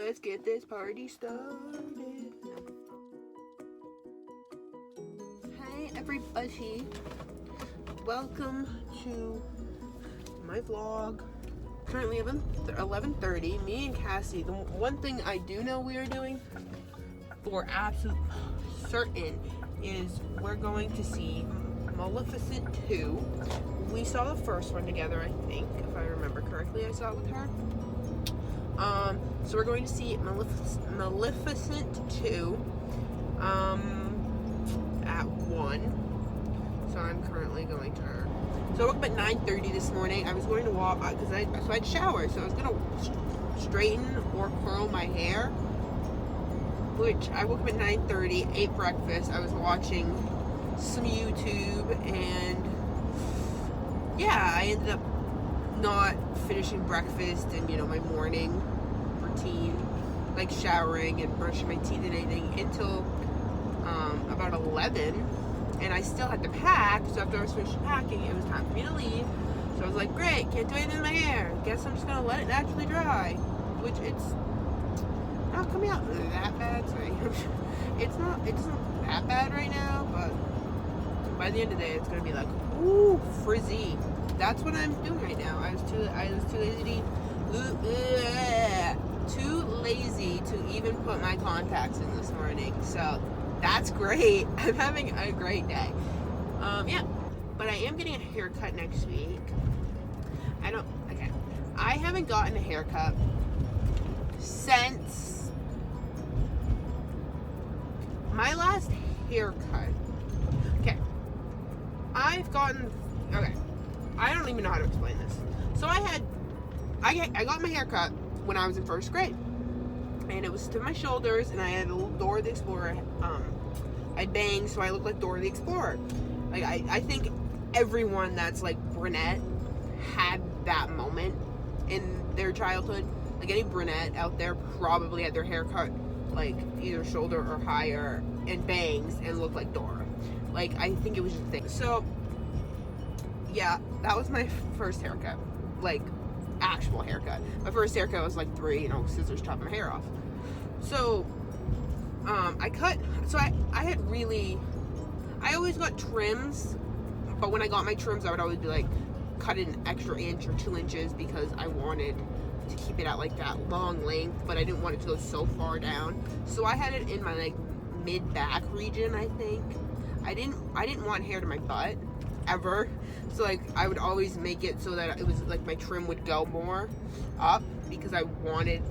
let's get this party started. Hi everybody, welcome to my vlog. Currently 11:30. Me and Cassie, the one thing I do know we are doing for absolute certain is we're going to see Maleficent 2. We saw the first one together, I think, if I remember correctly. I saw it with her. So we're going to see Maleficent 2 at 1. So I'm currently going to her. So I woke up at 9:30 this morning. I was going to walk because I'd shower, so I was going to straighten or curl my hair. Which I woke up at 9:30, ate breakfast. I was watching some YouTube, and yeah, I ended up not finishing breakfast and my morning routine, like showering and brushing my teeth and anything, until about 11. And I still had to pack, so after I was finished packing, it was time for me to leave. So I was like, great, can't do anything in my hair. Guess I'm just gonna let it naturally dry. Which it's not coming out that bad, sorry. It doesn't look that bad right now, but by the end of the day, it's gonna be like, ooh, frizzy. That's what I'm doing right now. I was too lazy to even put my contacts in this morning. So that's great. I'm having a great day. Yeah, but I am getting a haircut next week. I haven't gotten a haircut since my last haircut. I don't even know how to explain this. So I got my haircut when I was in first grade, and it was to my shoulders, and I had a little Dora the Explorer. I had bangs, so I looked like Dora the Explorer. Like I think everyone that's like brunette had that moment in their childhood. Like any brunette out there probably had their haircut like either shoulder or higher and bangs and looked like Dora. Like I think it was just a thing. So yeah, that was my first haircut, like actual haircut. My first haircut was like 3, scissors chopped my hair off. So I always got trims, but when I got my trims, I would always be like, cut an extra inch or 2 inches because I wanted to keep it at like that long length, but I didn't want it to go so far down. So I had it in my like mid back region, I think. I didn't want hair to my butt ever, so like I would always make it so that it was like my trim would go more up because I wanted.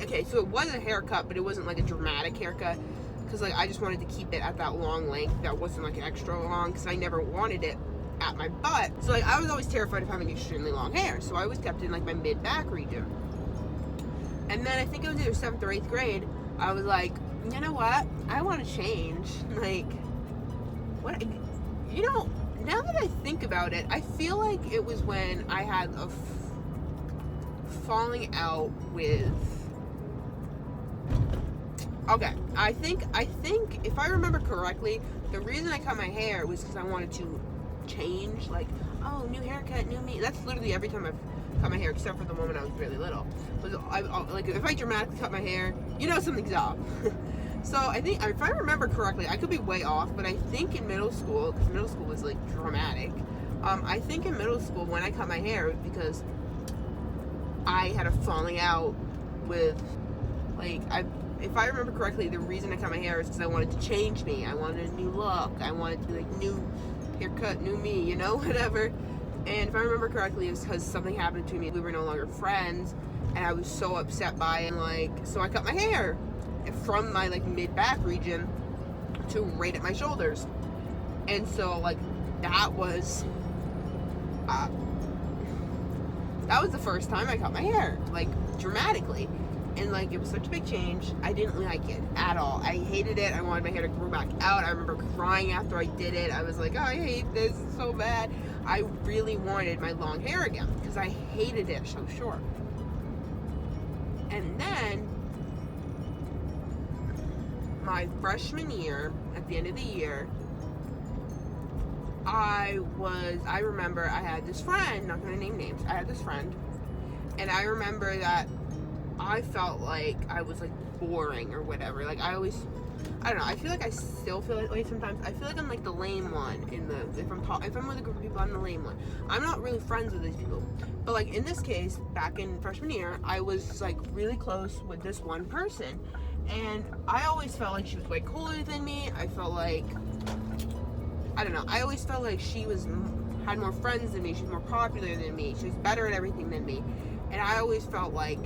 Okay, so it was a haircut, but it wasn't like a dramatic haircut because like I just wanted to keep it at that long length that wasn't like extra long because I never wanted it at my butt. So like I was always terrified of having extremely long hair, so I always kept it in like my mid back region. And then I think it was either 7th or 8th grade, I was like, you know what? I want to change. Like, what? Now that I think about it, I feel like it was when I had a falling out with. Okay, I think if I remember correctly, the reason I cut my hair was because I wanted to change. Like, oh, new haircut, new me. That's literally every time I've cut my hair, except for the moment I was really little. Like if I dramatically cut my hair, something's up. So I think, if I remember correctly, I could be way off, but I think in middle school, because middle school was like dramatic, I think in middle school when I cut my hair, it was because I had a falling out with, like, if I remember correctly, the reason I cut my hair is because I wanted to change me. I wanted a new look. I wanted to, like, new haircut, new me, whatever. And if I remember correctly, it was because something happened to me. We were no longer friends, and I was so upset by it, like, so I cut my hair from my like mid back region to right at my shoulders. And so like that was the first time I cut my hair, like dramatically, and like it was such a big change. I didn't like it at all. I hated it. I wanted my hair to grow back out. I remember crying after I did it. I was like, oh, I hate this so bad. I really wanted my long hair again because I hated it so short. And then my freshman year, at the end of the year, I remember I had this friend, not gonna name names, I had this friend, and I remember that I felt like I was like boring or whatever. Like I don't know. I feel like I still feel that way sometimes. I feel like I'm like the lame one if I'm with a group of people, I'm the lame one. I'm not really friends with these people. But like in this case, back in freshman year, I was like really close with this one person, and I always felt like she was way cooler than me. I felt like, I don't know. I always felt like she had more friends than me. She was more popular than me. She was better at everything than me, and I always felt like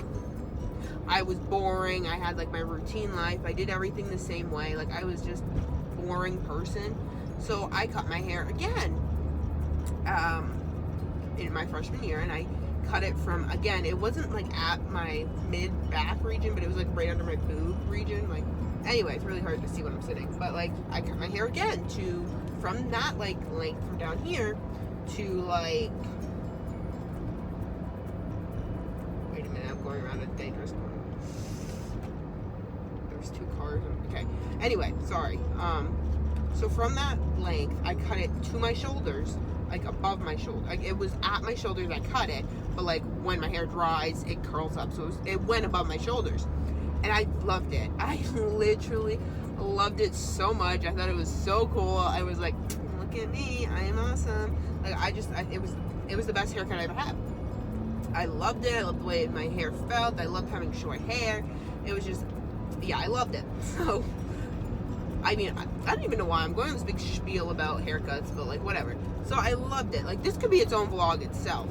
I was boring. I had like my routine life. I did everything the same way. Like I was just a boring person. So I cut my hair again in my freshman year, and I cut it from, again, it wasn't like at my mid back region, but it was like right under my boob region. Like anyway, it's really hard to see when I'm sitting, but like I cut my hair again from that like length from down here to like, wait a minute, I'm going around a dangerous corner. There's 2 cars. Okay. Anyway, sorry. So from that length, I cut it to my shoulders, like above my shoulder. Like it was at my shoulders, I cut it, but like when my hair dries, it curls up. So it went above my shoulders, and I loved it. I literally loved it so much. I thought it was so cool. I was like, look at me, I am awesome. Like it was the best haircut I ever had. I loved it. I loved the way my hair felt. I loved having short hair. It was just, yeah, I loved it. So, I mean, I don't even know why I'm going on this big spiel about haircuts, but like, whatever. So I loved it. Like, this could be its own vlog itself.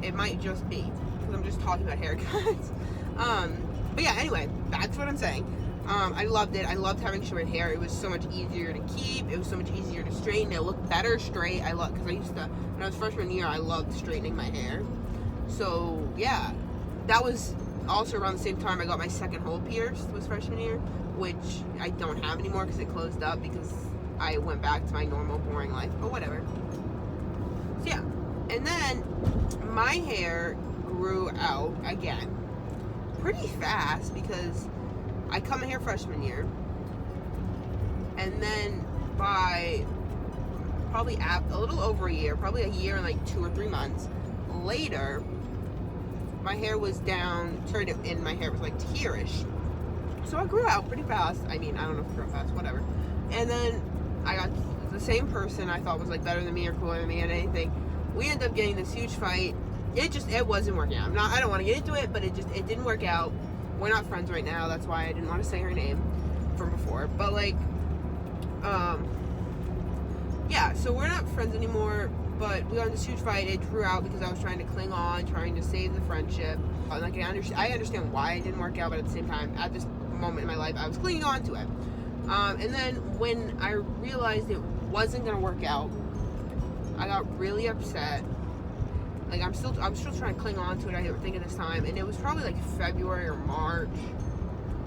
It might just be, because I'm just talking about haircuts. But yeah, anyway, that's what I'm saying. I loved it. I loved having short hair. It was so much easier to keep. It was so much easier to straighten. It looked better straight. Because I used to, when I was freshman year, I loved straightening my hair. So yeah, that was also around the same time I got my second hole pierced, was freshman year, which I don't have anymore because it closed up because I went back to my normal boring life, but whatever. So yeah, and then my hair grew out again pretty fast because I cut my hair freshman year, and then by probably a little over a year, probably a year and like 2 or 3 months later, my hair was down, and my hair was like here-ish. So I grew out pretty fast. I mean, I don't know if it grew fast, whatever. And then I got the same person I thought was like better than me or cooler than me and anything. We ended up getting this huge fight. It wasn't working out. I don't want to get into it, but it didn't work out. We're not friends right now. That's why I didn't want to say her name from before. But like, yeah, so we're not friends anymore. But we got in this huge fight. It drew out because I was trying to cling on, trying to save the friendship. Like I understand why it didn't work out, but at the same time, at this moment in my life, I was clinging on to it. And then when I realized it wasn't gonna work out, I got really upset. Like I'm still trying to cling on to it. I think at this time, and it was probably like February or March.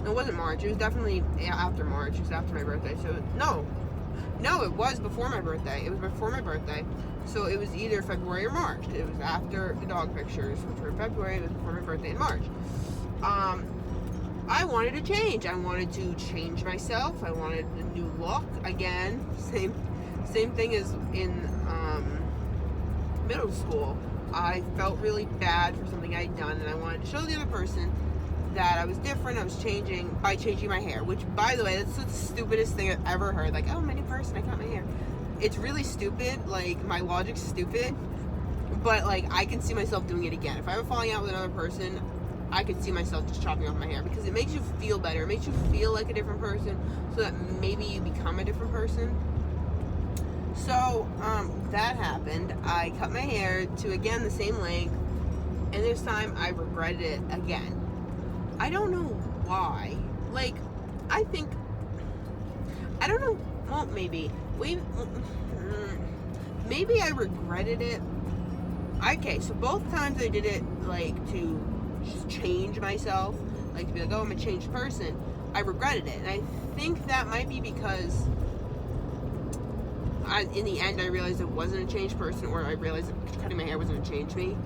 No, it wasn't March. It was definitely after March. It was after my birthday. So no, it was before my birthday. It was before my birthday. So it was either February or March. It was after the dog pictures, which were in February. It was before my birthday in March. I wanted to change. I wanted to change myself. I wanted a new look. Again, same thing as in middle school. I felt really bad for something I'd done, and I wanted to show the other person that I was different. I was changing by changing my hair, which, by the way, that's the stupidest thing I've ever heard. Like, oh, I'm a new person, I cut my hair. It's really stupid. Like, my logic's stupid, but like I can see myself doing it again. If I were falling out with another person, I could see myself just chopping off my hair, because it makes you feel better. It makes you feel like a different person, so that maybe you become a different person. So that happened. I cut my hair to, again, the same length, and this time I regretted it again. I don't know why. Like, I don't know. Well, maybe I regretted it. Okay, so both times I did it like to just change myself, like to be like, oh, I'm a changed person. I regretted it, and I think that might be because in the end I realized it wasn't a changed person, or I realized that cutting my hair wasn't gonna change me.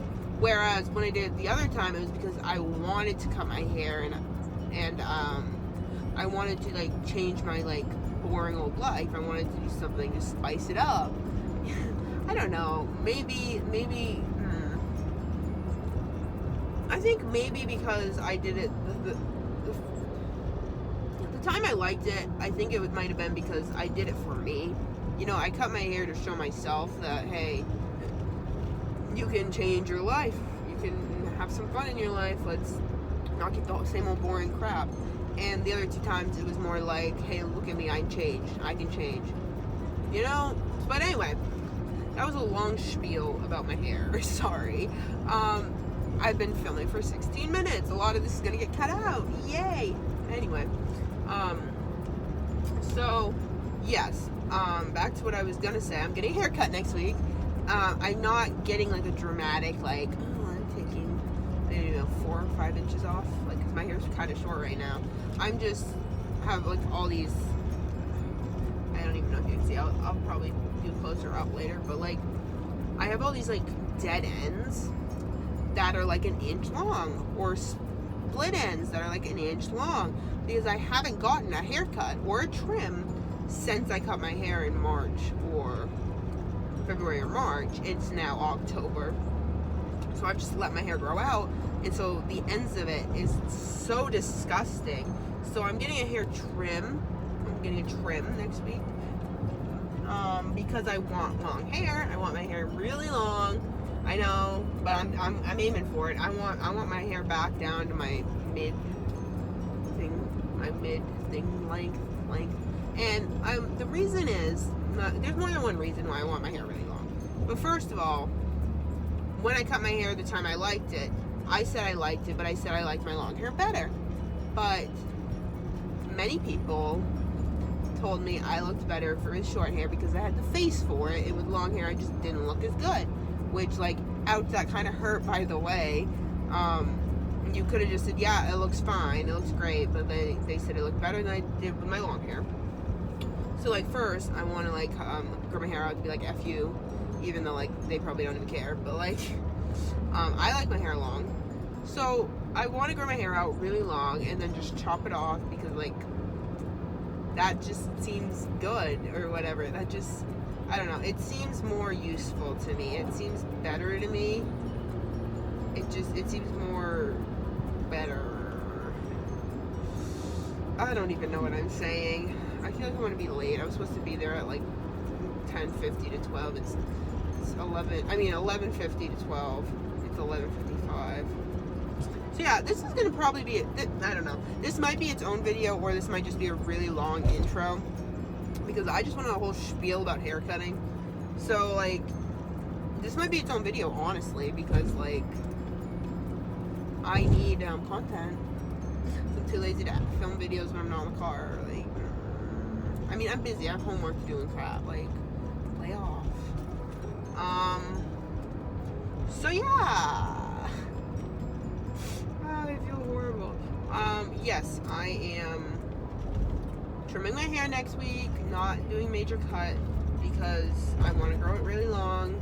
Whereas when I did it the other time, it was because I wanted to cut my hair, and I wanted to like change my like boring old life. I wanted to do something to spice it up. I don't know. Maybe. I think maybe because I did it the time I liked it, I think it might have been because I did it for me. You know, I cut my hair to show myself that, hey, you can change your life. You can have some fun in your life. Let's not get the same old boring crap. And the other 2 times it was more like, hey, look at me, I changed. I can change. You know? But anyway, that was a long spiel about my hair. Sorry. I've been filming for 16 minutes. A lot of this is going to get cut out. Yay! Anyway. So, yes. Back to what I was going to say. I'm getting a haircut next week. I'm not getting like a dramatic, like, oh, I'm taking, I don't know, 4 or 5 inches off. Like, because my hair's kind of short right now. I'm just have like all these, I don't even know if you can see. I'll probably do closer up later. But like, I have all these like dead ends that are like 1 inch long, or split ends that are like 1 inch long, because I haven't gotten a haircut or a trim since I cut my hair in March, or February or March. It's now October, so I've just let my hair grow out, and so the ends of it is so disgusting. So I'm getting a hair trim. I'm getting a trim next week, because I want long hair. I want my hair really long. I know, but I'm aiming for it. I want my hair back down to my mid thing length. And the reason is, there's more than one reason why I want my hair really long. But first of all, when I cut my hair the time I liked it, I said I liked it, but I said I liked my long hair better. But many people told me I looked better for his short hair because I had the face for it. And with long hair, I just didn't look as good. Which, like, ouch, that kind of hurt, by the way. You could have just said, yeah, it looks fine, it looks great, but they said it looked better than I did with my long hair. So, like, first, I want to, like, grow my hair out to be like, F you, even though, like, they probably don't even care, but, like, I like my hair long. So, I want to grow my hair out really long and then just chop it off because, like, that just seems good or whatever. That just, I don't know, it seems more useful to me. It seems better to me. It seems more better. I don't even know what I'm saying. I feel like I want to be late. I was supposed to be there at like 10:50 to 12. It's 11:50 to 12. It's 11:55. So yeah, this is gonna probably be, I don't know. This might be its own video, or this might just be a really long intro, because I just went on a whole spiel about hair cutting. So like, this might be its own video, honestly, because like, I need content. I'm too lazy to film videos when I'm not in the car. Like, I mean, I'm busy. I have homework to do and crap. Like, lay off. So yeah. Oh, I feel horrible. Yes, I am trimming my hair next week. Not doing major cut because I want to grow it really long.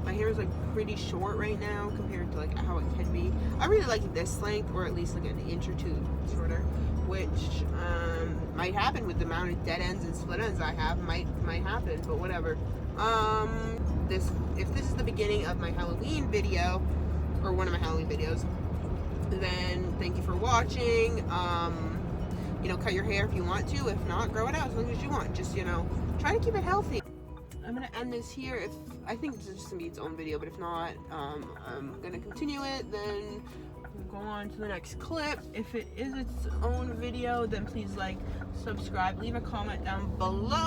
My hair is like pretty short right now compared to like how it can be. I really like this length, or at least like 1 inch or 2 shorter, which might happen with the amount of dead ends and split ends I have. Might happen, but whatever. If this is the beginning of my Halloween video, or one of my Halloween videos, then thank you for watching. You know, cut your hair if you want to. If not, grow it out as long as you want. Just, you know, try to keep it healthy. I'm gonna end this here. I think this is just gonna be its own video, but if not, I'm gonna continue it, then we'll go on to the next clip. If it is its own video, then please like, subscribe, leave a comment down below.